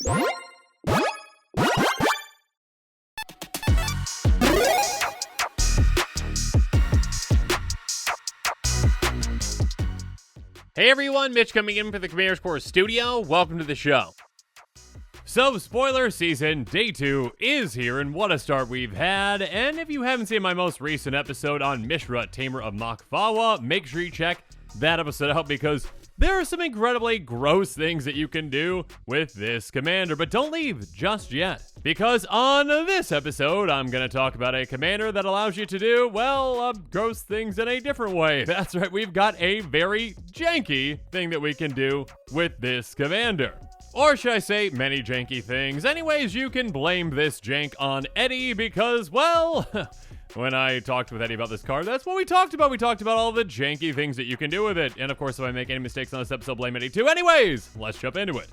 Hey everyone, Mitch coming in for the Commander's Core Studio. Welcome to the show. So, spoiler season, day 2 is here, and what a start we've had. And if you haven't seen my most recent episode on Mishra, Tamer of Makfawa, make sure you check that episode out because there are some incredibly gross things that you can do with this commander. But don't leave just yet, because on this episode, I'm going to talk about a commander that allows you to do, well, gross things in a different way. That's right, we've got a very janky thing that we can do with this commander. Or should I say, many janky things. Anyways, you can blame this jank on Eddie because, well, when I talked with Eddie about this card, that's what we talked about. We talked about all the janky things that you can do with it. And of course, if I make any mistakes on this episode, blame Eddie too. Anyways, let's jump into it.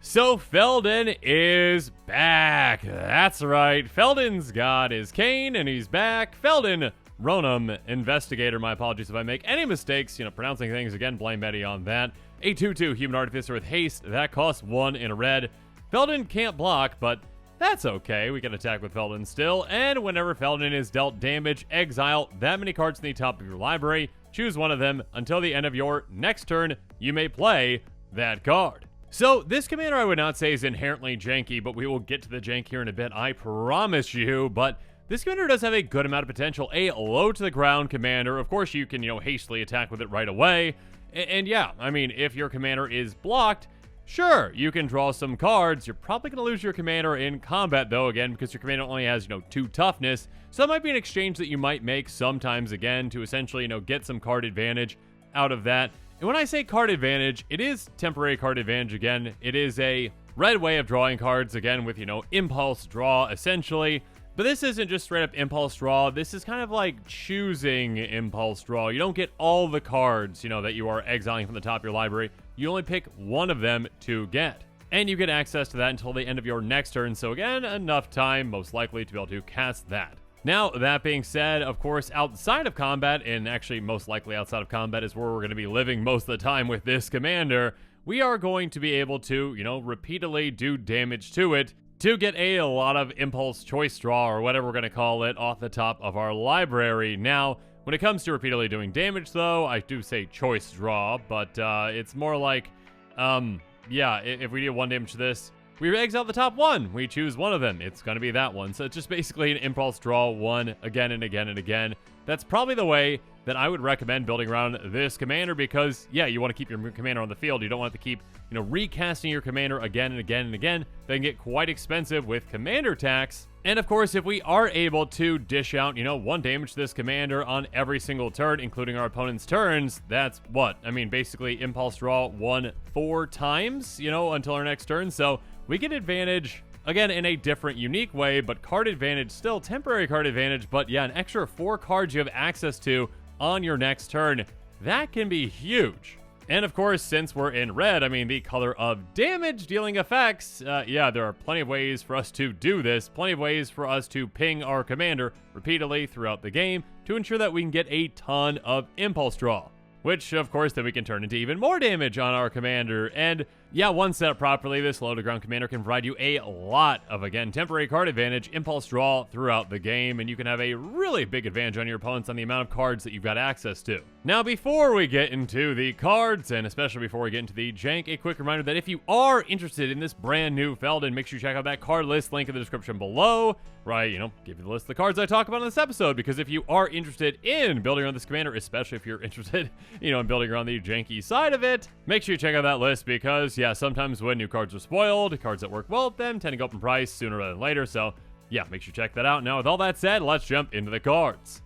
So Feldon is back. That's right. Feldon's got his cane and he's back. Feldon, Ronom Excavator. My apologies if I make any mistakes, pronouncing things. Again, blame Eddie on that. A 2/2 Human Artificer with haste. That costs 1 in a red. Feldon can't block, but that's okay. We can attack with Feldon still. And whenever Feldon is dealt damage, exile that many cards in the top of your library. Choose one of them. Until the end of your next turn, you may play that card. So this commander I would not say is inherently janky, but we will get to the jank here in a bit, I promise you. But this commander does have a good amount of potential. A low to the ground commander. Of course, you can, hastily attack with it right away. And yeah, I mean, if your commander is blocked, sure, you can draw some cards. You're probably going to lose your commander in combat, though, again, because your commander only has, 2 toughness. So that might be an exchange that you might make sometimes, again, to essentially, get some card advantage out of that. And when I say card advantage, it is temporary card advantage again. It is a red way of drawing cards, again, with, impulse draw, essentially. But this isn't just straight up impulse draw. This is kind of like choosing impulse draw. You don't get all the cards, that you are exiling from the top of your library. You only pick one of them to get. And you get access to that until the end of your next turn. So again, enough time, most likely, to be able to cast that. Now, that being said, of course, outside of combat, and actually most likely outside of combat is where we're going to be living most of the time with this commander, we are going to be able to, repeatedly do damage to it to get a lot of impulse choice draw, or whatever we're going to call it, off the top of our library. Now, when it comes to repeatedly doing damage, though, I do say choice draw, but it's more like, if we do 1 damage to this, we exile the top 1. We choose one of them. It's going to be that one. So it's just basically an impulse draw 1 again and again and again. That's probably the way that I would recommend building around this commander because, yeah, you want to keep your commander on the field. You don't want to keep, recasting your commander again and again and again. They can get quite expensive with commander tax. And of course, if we are able to dish out, 1 damage to this commander on every single turn, including our opponent's turns, that's what? I mean, basically impulse draw 1 4 times, until our next turn. So we get advantage, again, in a different, unique way, but card advantage, still temporary card advantage, but yeah, an extra 4 cards you have access to on your next turn. That can be huge. And of course, since we're in red, I mean, the color of damage dealing effects, yeah, there are plenty of ways for us to do this, plenty of ways for us to ping our commander repeatedly throughout the game to ensure that we can get a ton of impulse draw. Which, of course, then we can turn into even more damage on our commander. And yeah, once set up properly, this low-to-ground commander can provide you a lot of, again, temporary card advantage, impulse draw throughout the game, and you can have a really big advantage on your opponents on the amount of cards that you've got access to. Now, before we get into the cards, and especially before we get into the jank, a quick reminder that if you are interested in this brand new Feldon, make sure you check out that card list link in the description below, where I, give you the list of the cards I talk about in this episode, because if you are interested in building around this commander, especially if you're interested, in building around the janky side of it, make sure you check out that list because, yeah, sometimes when new cards are spoiled, cards that work well with them tend to go up in price sooner rather than later. So, yeah, make sure you check that out. Now, with all that said, let's jump into the cards.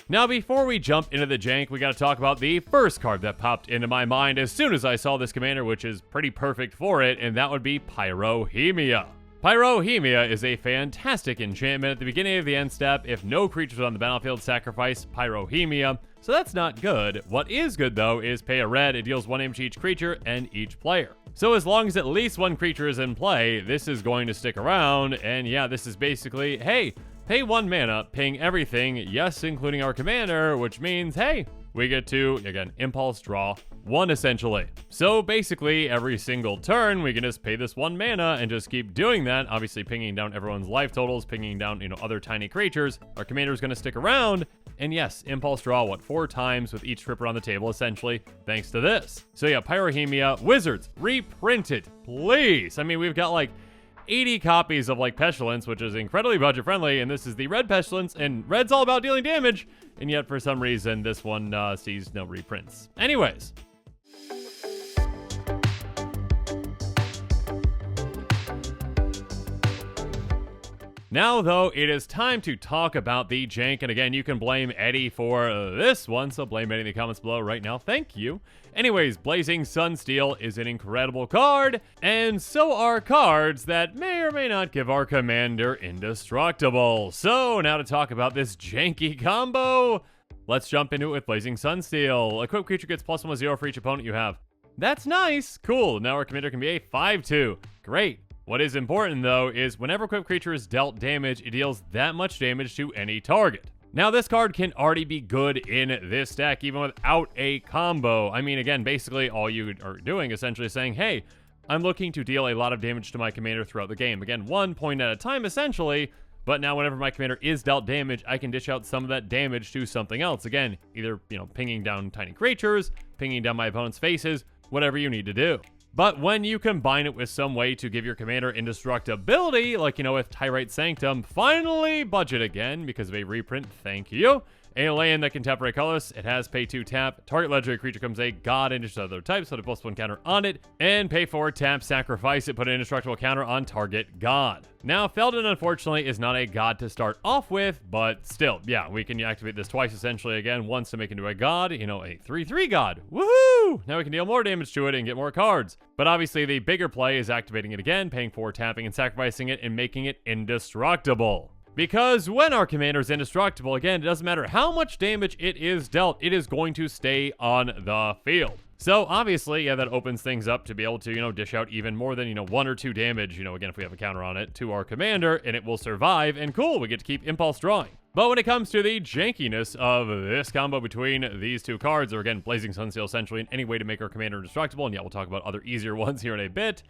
Now, before we jump into the jank, we got to talk about the first card that popped into my mind as soon as I saw this commander, which is pretty perfect for it, and that would be Pyrohemia. Pyrohemia is a fantastic enchantment. At the beginning of the end step, if no creatures on the battlefield, sacrifice Pyrohemia. so that's not good. What is good, though, is pay a red. It deals 1 damage to each creature and each player. So as long as at least 1 creature is in play, this is going to stick around, and yeah, this is basically, hey, pay 1 mana, paying everything, yes, including our commander, which means, hey, we get to, again, impulse draw 1 essentially. So basically, every single turn, we can just pay this 1 mana and just keep doing that, obviously pinging down everyone's life totals, pinging down, other tiny creatures. Our commander is going to stick around, and yes, impulse draw, 4 times with each tripper on the table, essentially, thanks to this. So yeah, Pyrohemia, Wizards, reprint it, please. I mean, we've got like 80 copies of like Pestilence, which is incredibly budget friendly, and this is the red Pestilence, and red's all about dealing damage, and yet for some reason this one sees no reprints. Anyways. Now, though, it is time to talk about the jank, and again, you can blame Eddie for this one, so blame Eddie in the comments below right now, thank you. Anyways, Blazing Sunsteel is an incredible card, and so are cards that may or may not give our commander indestructible. So, now to talk about this janky combo, let's jump into it with Blazing Sunsteel. Equipped creature gets +1/+0 for each opponent you have. That's nice, cool, now our commander can be a 5/2, great. What is important, though, is whenever equipped creature is dealt damage, it deals that much damage to any target. Now, this card can already be good in this deck, even without a combo. I mean, again, basically all you are doing essentially is saying, hey, I'm looking to deal a lot of damage to my commander throughout the game. Again, 1 point at a time, essentially, but now whenever my commander is dealt damage, I can dish out some of that damage to something else. Again, either, pinging down tiny creatures, pinging down my opponent's faces, whatever you need to do. But when you combine it with some way to give your commander indestructibility, like, with Tyrite Sanctum, finally budget again because of a reprint, thank you. A land that can tap for a colorless, it has pay 2 tap, target legendary creature becomes a god and other types, put a +1 counter on it, and pay 4 tap, sacrifice it, put an indestructible counter on target god. Now, Feldon, unfortunately, is not a god to start off with, but still, yeah, we can activate this twice, essentially, again, once to make into a god, a 3/3 god. Woohoo! Now we can deal more damage to it and get more cards. But obviously, the bigger play is activating it again, paying 4 tapping and sacrificing it, and making it indestructible. Because when our commander is indestructible, again, it doesn't matter how much damage it is dealt, it is going to stay on the field. So obviously, yeah, that opens things up to be able to, dish out even more than, 1 or 2 damage, again, if we have a counter on it, to our commander, and it will survive, and cool, we get to keep impulse drawing. But when it comes to the jankiness of this combo between these 2 cards, or again, Blazing Sunsteel essentially in any way to make our commander indestructible, and yeah, we'll talk about other easier ones here in a bit.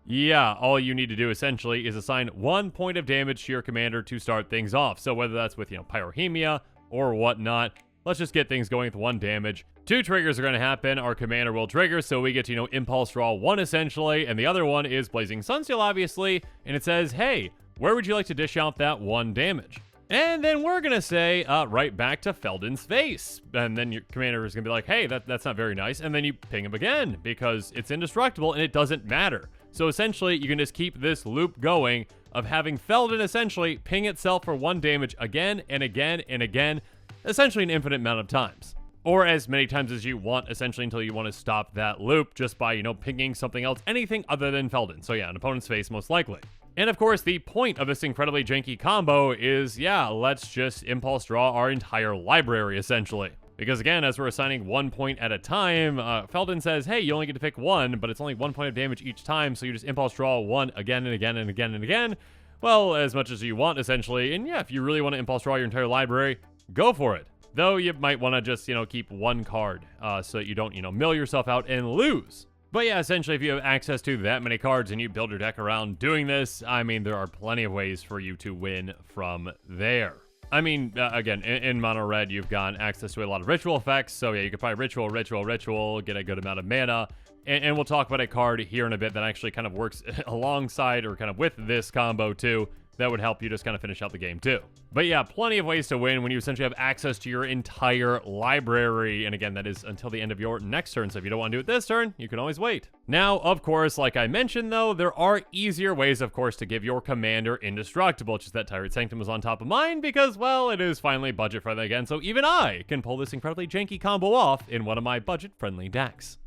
Yeah, all you need to do essentially is assign 1 point of damage to your commander to start things off. So whether that's with, Pyrohemia or whatnot, let's just get things going with 1 damage. 2 triggers are going to happen. Our commander will trigger, so we get to, impulse draw 1 essentially, and the other one is Blazing Sunsteel, obviously, and it says, hey, where would you like to dish out that 1 damage? And then we're going to say, right back to Feldon's face. And then your commander is going to be like, hey, that's not very nice. And then you ping him again because it's indestructible and it doesn't matter. So essentially, you can just keep this loop going of having Feldon essentially ping itself for 1 damage again and again and again, essentially an infinite amount of times. Or as many times as you want, essentially, until you want to stop that loop just by, pinging something else, anything other than Feldon. So yeah, an opponent's face most likely. And of course, the point of this incredibly janky combo is, yeah, let's just impulse draw our entire library, essentially. Because again, as we're assigning 1 point at a time, Feldon says, hey, you only get to pick 1, but it's only 1 point of damage each time, so you just impulse draw 1 again and again and again and again. Well, as much as you want, essentially. And yeah, if you really want to impulse draw your entire library, go for it. Though you might want to just, keep 1 card so that you don't, mill yourself out and lose. But yeah, essentially, if you have access to that many cards and you build your deck around doing this, I mean, there are plenty of ways for you to win from there. I mean, again, in mono red, you've got access to a lot of ritual effects. So yeah, you could probably ritual, get a good amount of mana. And we'll talk about a card here in a bit that actually kind of works alongside or kind of with this combo too. That would help you just kind of finish out the game too. But yeah, plenty of ways to win when you essentially have access to your entire library. And again, that is until the end of your next turn. So if you don't want to do it this turn, you can always wait. Now, of course, like I mentioned though, there are easier ways, of course, to give your commander indestructible. It's just that Tyrant Sanctum was on top of mine because, well, it is finally budget friendly again. So even I can pull this incredibly janky combo off in one of my budget friendly decks.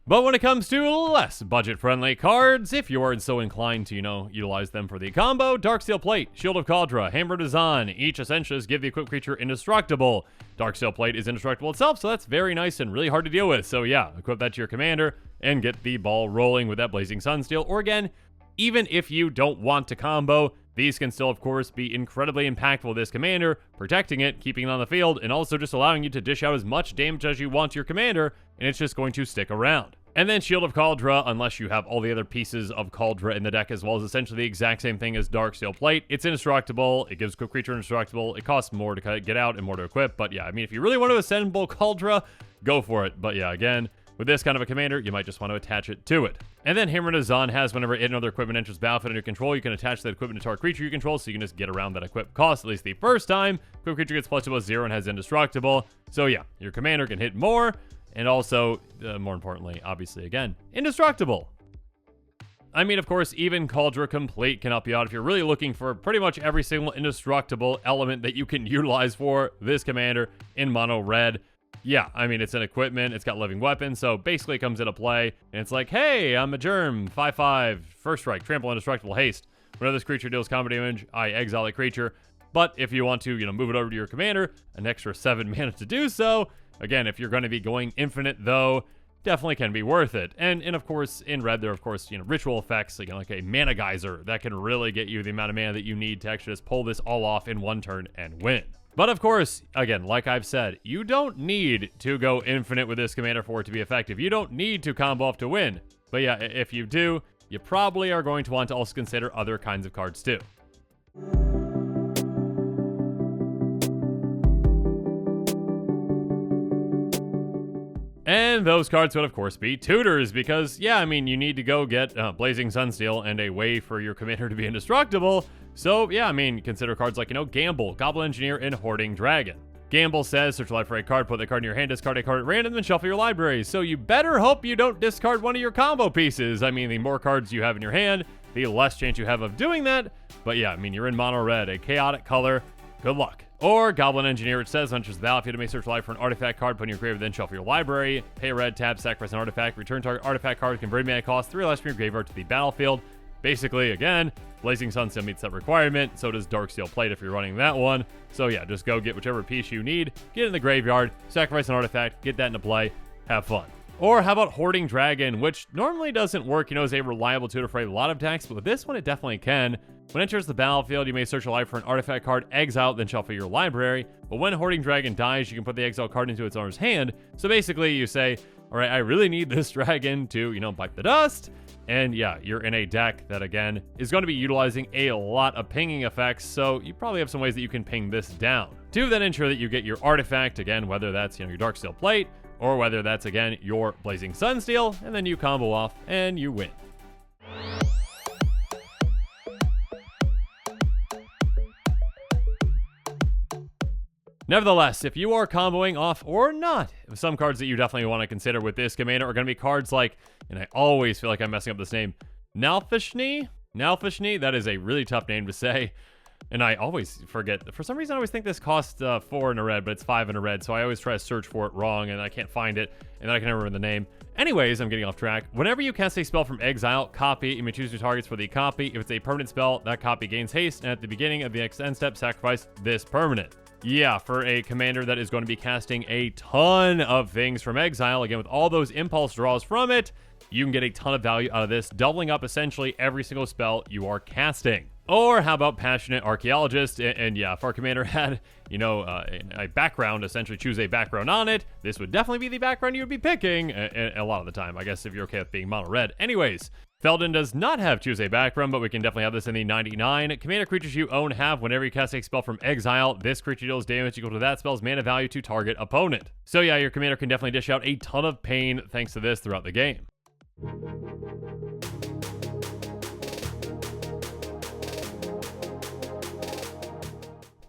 But when it comes to less budget-friendly cards, if you are so inclined to, utilize them for the combo, Darksteel Plate, Shield of Kaldra, Hammer Dazan, each essentially give the equipped creature indestructible. Darksteel Plate is indestructible itself, so that's very nice and really hard to deal with. So yeah, equip that to your commander and get the ball rolling with that Blazing Sunsteel. Or again, even if you don't want to combo, these can still, of course, be incredibly impactful with this commander, protecting it, keeping it on the field, and also just allowing you to dish out as much damage as you want to your commander, and it's just going to stick around. And then Shield of Kaldra, unless you have all the other pieces of Kaldra in the deck as well, is essentially the exact same thing as Darksteel Plate. It's indestructible, it gives equipped creature indestructible, it costs more to get out and more to equip, but yeah, I mean, if you really want to assemble Kaldra, go for it. But yeah, again, with this kind of a commander, you might just want to attach it to it. And then Hammer Dazan has whenever another equipment enters battlefield under your control, you can attach that equipment to target creature you control, so you can just get around that equip cost at least the first time. Equipped creature gets +2/+0 and has indestructible. So yeah, your commander can hit more, and also, more importantly, obviously again, indestructible. I mean, of course, even Kaldra Complete can help you out if you're really looking for pretty much every single indestructible element that you can utilize for this commander in mono red. Yeah, I mean, it's an equipment, it's got living weapons, so basically it comes into play, and it's like, hey, I'm a germ, 5/5, first strike, trample, indestructible, haste. Whenever this creature deals combat damage, I exile that creature. But if you want to, move it over to your commander, an extra 7 mana to do so. Again, if you're going to be going infinite, though, definitely can be worth it. And of course, in red, there are, of course, ritual effects, like a mana geyser, that can really get you the amount of mana that you need to actually just pull this all off in one turn and win. But of course, again, like I've said, you don't need to go infinite with this commander for it to be effective. You don't need to combo off to win. But yeah, if you do, you probably are going to want to also consider other kinds of cards too. And those cards would, of course, be tutors, because, yeah, I mean, you need to go get Blazing Sunsteel and a way for your commander to be indestructible. So, yeah, I mean, consider cards like, Gamble, Goblin Engineer, and Hoarding Dragon. Gamble says, search life for a card, put that card in your hand, discard a card at random, then shuffle your library. So you better hope you don't discard one of your combo pieces. I mean, the more cards you have in your hand, the less chance you have of doing that. But yeah, I mean, you're in mono red, a chaotic color. Good luck. Or Goblin Engineer, it says, enters the battlefield, you may search life for an artifact card, put in your graveyard, then shuffle your library. Pay red, tab, sacrifice an artifact, return target artifact card, convert mana cost 3 less from your graveyard to the battlefield. Basically, again, Blazing Sunsteel meets that requirement, so does Darksteel Plate if you're running that one. So yeah, just go get whichever piece you need, get it in the graveyard, sacrifice an artifact, get that into play, have fun. Or how about Hoarding Dragon, which normally doesn't work, is a reliable tutor for a lot of decks, but with this one it definitely can. When it enters the battlefield, you may search your life for an artifact card, exile, then shuffle your library. But when Hoarding Dragon dies, you can put the exile card into its owner's hand. So basically, you say, all right, I really need this dragon to, bite the dust. And yeah, you're in a deck that, again, is going to be utilizing a lot of pinging effects, so you probably have some ways that you can ping this down. To then ensure that you get your artifact, again, whether that's, your Darksteel Plate, or whether that's, again, your Blazing Sunsteel, and then you combo off, and you win. Nevertheless, if you are comboing off or not, some cards that you definitely want to consider with this commander are going to be cards like, and I always feel like I'm messing up this name, Nalfishni? Nalfishni? That is a really tough name to say, and I always forget. For some reason, I always think this costs 4 in a red, but it's 5 in a red, so I always try to search for it wrong, and I can't find it, and then I can never remember the name. Anyways, I'm getting off track. Whenever you cast a spell from exile, copy. You may choose your targets for the copy. If it's a permanent spell, that copy gains haste, and at the beginning of the next end step, sacrifice this permanent. Yeah, for a commander that is going to be casting a ton of things from exile, again, with all those impulse draws from it, you can get a ton of value out of this, doubling up essentially every single spell you are casting. Or how about Passionate Archaeologist? And yeah, if our commander had, a background, essentially choose a background on it, this would definitely be the background you would be picking a lot of the time, I guess, if you're okay with being mono red. Anyways, Feldon does not have choose a background, but we can definitely have this in the 99. Commander creatures you own have, whenever you cast a spell from exile, this creature deals damage equal to that spell's mana value to target opponent. So yeah, your commander can definitely dish out a ton of pain thanks to this throughout the game.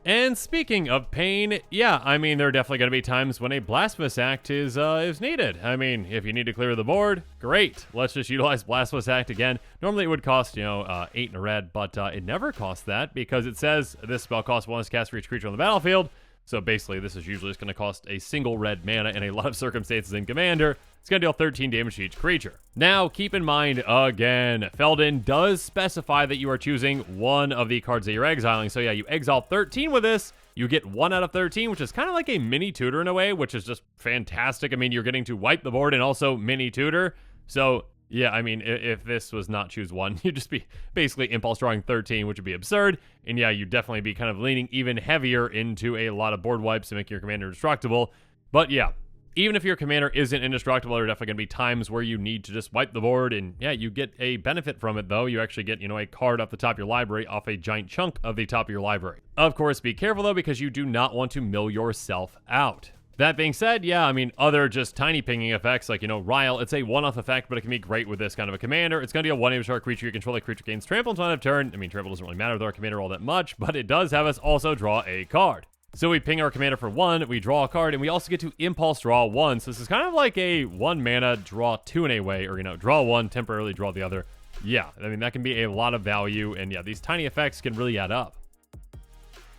And speaking of pain, yeah, I mean, there are definitely going to be times when a Blasphemous Act is needed. I mean, if you need to clear the board, great. Let's just utilize Blasphemous Act again. Normally it would cost, 8 in a red, but it never costs that because it says this spell costs 1 less cast for each creature on the battlefield. So basically, this is usually just going to cost a single red mana in a lot of circumstances in Commander. It's going to deal 13 damage to each creature. Now, keep in mind, again, Feldon does specify that you are choosing one of the cards that you're exiling. So yeah, you exile 13 with this. You get 1 out of 13, which is kind of like a mini tutor in a way, which is just fantastic. I mean, you're getting to wipe the board and also mini tutor. So yeah, I mean, if this was not choose one, you'd just be basically impulse drawing 13, which would be absurd. And yeah, you'd definitely be kind of leaning even heavier into a lot of board wipes to make your commander indestructible. But yeah, even if your commander isn't indestructible, there are definitely going to be times where you need to just wipe the board. And yeah, you get a benefit from it, though. You actually get, a card off the top of your library off a giant chunk of the top of your library. Of course, be careful, though, because you do not want to mill yourself out. That being said, yeah, I mean, other just tiny pinging effects, like, Ryle, it's a one-off effect, but it can be great with this kind of a commander. It's going to deal 1 damage to our creature you control. The creature gains trample until end of turn. I mean, trample doesn't really matter with our commander all that much, but it does have us also draw a card. So we ping our commander for 1, we draw a card, and we also get to impulse draw 1. So this is kind of like a 1 mana draw 2 in a way, or, draw 1, temporarily draw the other. Yeah, I mean, that can be a lot of value, and yeah, these tiny effects can really add up.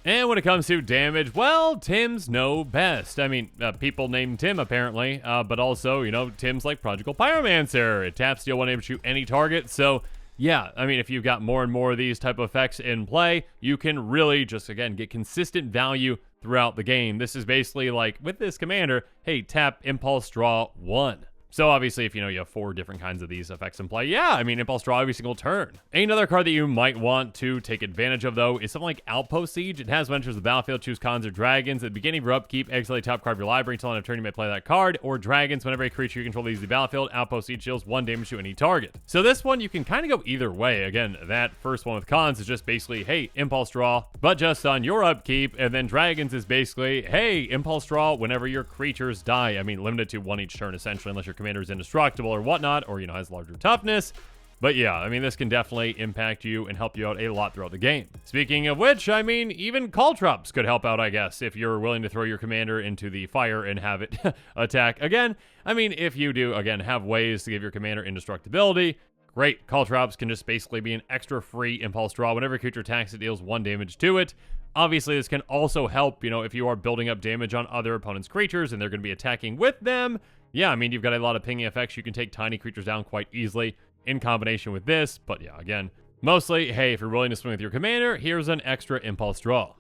And when it comes to damage, well, Tims know best. I mean, people named Tim, apparently, but also, Tim's like Prodigal Pyromancer. It taps deal 1 damage to any target, so yeah, I mean, if you've got more and more of these type of effects in play, you can really just, again, get consistent value throughout the game. This is basically like, with this commander, hey, tap, impulse, draw 1. So obviously, if you have 4 different kinds of these effects in play, yeah, I mean, impulse draw every single turn. Another card that you might want to take advantage of, though, is something like Outpost Siege. It has when enters the battlefield, choose cons or dragons. At the beginning of your upkeep, exile the top card of your library until end of turn, you may play that card. Or dragons, whenever a creature you control leaves the battlefield, Outpost Siege deals 1 damage to any target. So this one, you can kind of go either way. Again, that first one with cons is just basically, hey, impulse draw, but just on your upkeep. And then dragons is basically, hey, impulse draw whenever your creatures die. I mean, limited to 1 each turn, essentially, unless your commander is indestructible or whatnot, or has larger toughness. But yeah, I mean, this can definitely impact you and help you out a lot throughout the game. Speaking of which, I mean, even Caltrops could help out, I guess, if you're willing to throw your commander into the fire and have it attack again. I mean, if you do, again, have ways to give your commander indestructibility, great. Caltrops can just basically be an extra free impulse draw. Whenever a creature attacks, it deals 1 damage to it. Obviously, this can also help, if you are building up damage on other opponents' creatures and they're going to be attacking with them. Yeah, I mean, you've got a lot of pinging effects. You can take tiny creatures down quite easily in combination with this. But yeah, again, mostly, hey, if you're willing to swing with your commander, here's an extra impulse draw.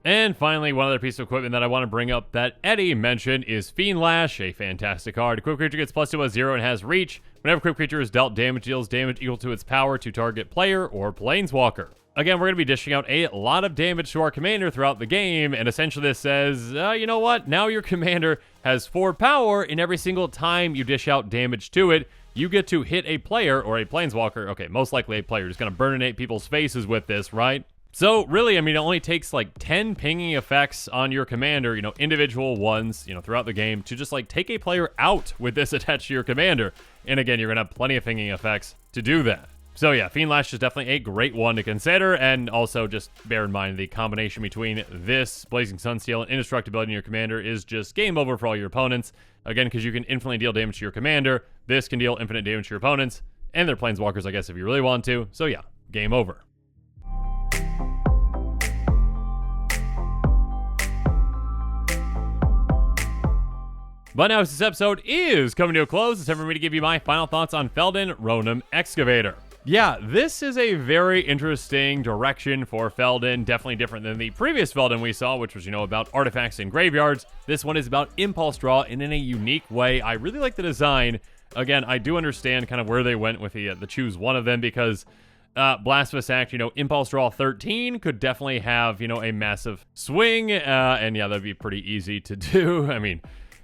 And finally, one other piece of equipment that I want to bring up that Eddie mentioned is Fiend Lash, a fantastic card. Equipped creature gets +2/+0 and has reach. Whenever equipped creature is dealt damage, deals damage equal to its power to target player or planeswalker. Again, we're going to be dishing out a lot of damage to our commander throughout the game, and essentially this says, you know what? Now your commander has 4 power, and every single time you dish out damage to it, you get to hit a player or a planeswalker. Okay, most likely a player. Just going to burninate people's faces with this, right? So really, I mean, it only takes like 10 pinging effects on your commander, individual ones, throughout the game to just like take a player out with this attached to your commander. And again, you're going to have plenty of pinging effects to do that. So yeah, Fiend Lash is definitely a great one to consider, and also just bear in mind the combination between this, Blazing Sunsteel, and indestructibility in your commander is just game over for all your opponents. Again, because you can infinitely deal damage to your commander, this can deal infinite damage to your opponents, and their planeswalkers, I guess, if you really want to. So yeah, game over. But now, as this episode is coming to a close, it's time for me to give you my final thoughts on Feldon Ronom Excavator. Yeah, this is a very interesting direction for Feldon. Definitely different than the previous Feldon we saw, which was, about artifacts and graveyards. This one is about impulse draw, and in a unique way. I really like the design. Again, I do understand kind of where they went with the choose one of them, because Blasphemous Act, impulse draw 13 could definitely have, a massive swing, and yeah, that'd be pretty easy to do. I mean,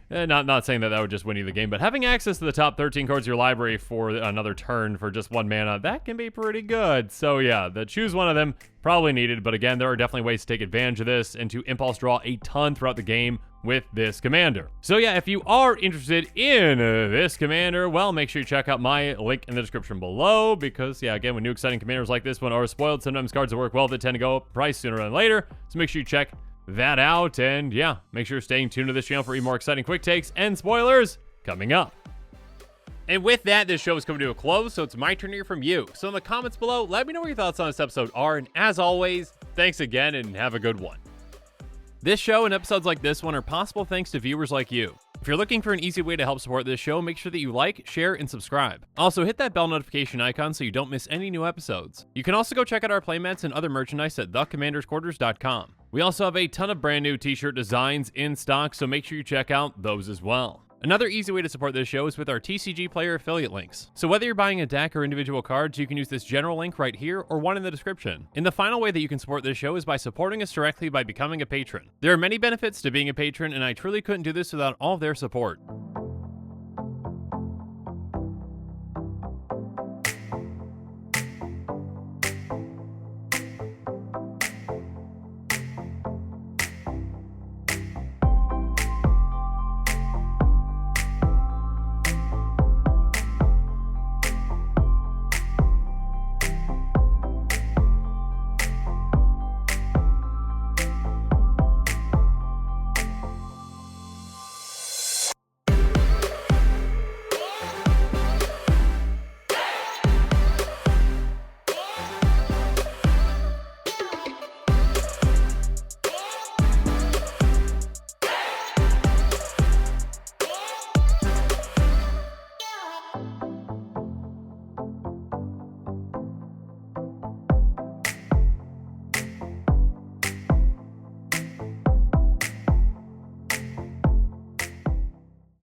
not saying that would just win you the game, but having access to the top 13 cards of your library for another turn for just 1 mana, that can be pretty good. So yeah, the choose one of them, probably needed, but again, there are definitely ways to take advantage of this and to impulse draw a ton throughout the game with this commander. So yeah, if you are interested in this commander, well, make sure you check out my link in the description below, because yeah, again, when new exciting commanders like this one are spoiled, sometimes cards that work well that tend to go up price sooner than later, so make sure you check that out, and yeah, make sure you're staying tuned to this channel for even more exciting quick takes and spoilers coming up. And with that, this show is coming to a close, so it's my turn to hear from you. So in the comments below, let me know what your thoughts on this episode are, and as always, thanks again and have a good one. This show and episodes like this one are possible thanks to viewers like you. If you're looking for an easy way to help support this show, make sure that you like, share, and subscribe. Also, hit that bell notification icon so you don't miss any new episodes. You can also go check out our playmats and other merchandise at thecommandersquarters.com. We also have a ton of brand new t-shirt designs in stock, so make sure you check out those as well. Another easy way to support this show is with our TCG Player affiliate links. So whether you're buying a deck or individual cards, you can use this general link right here or one in the description. And the final way that you can support this show is by supporting us directly by becoming a patron. There are many benefits to being a patron, and I truly couldn't do this without all of their support.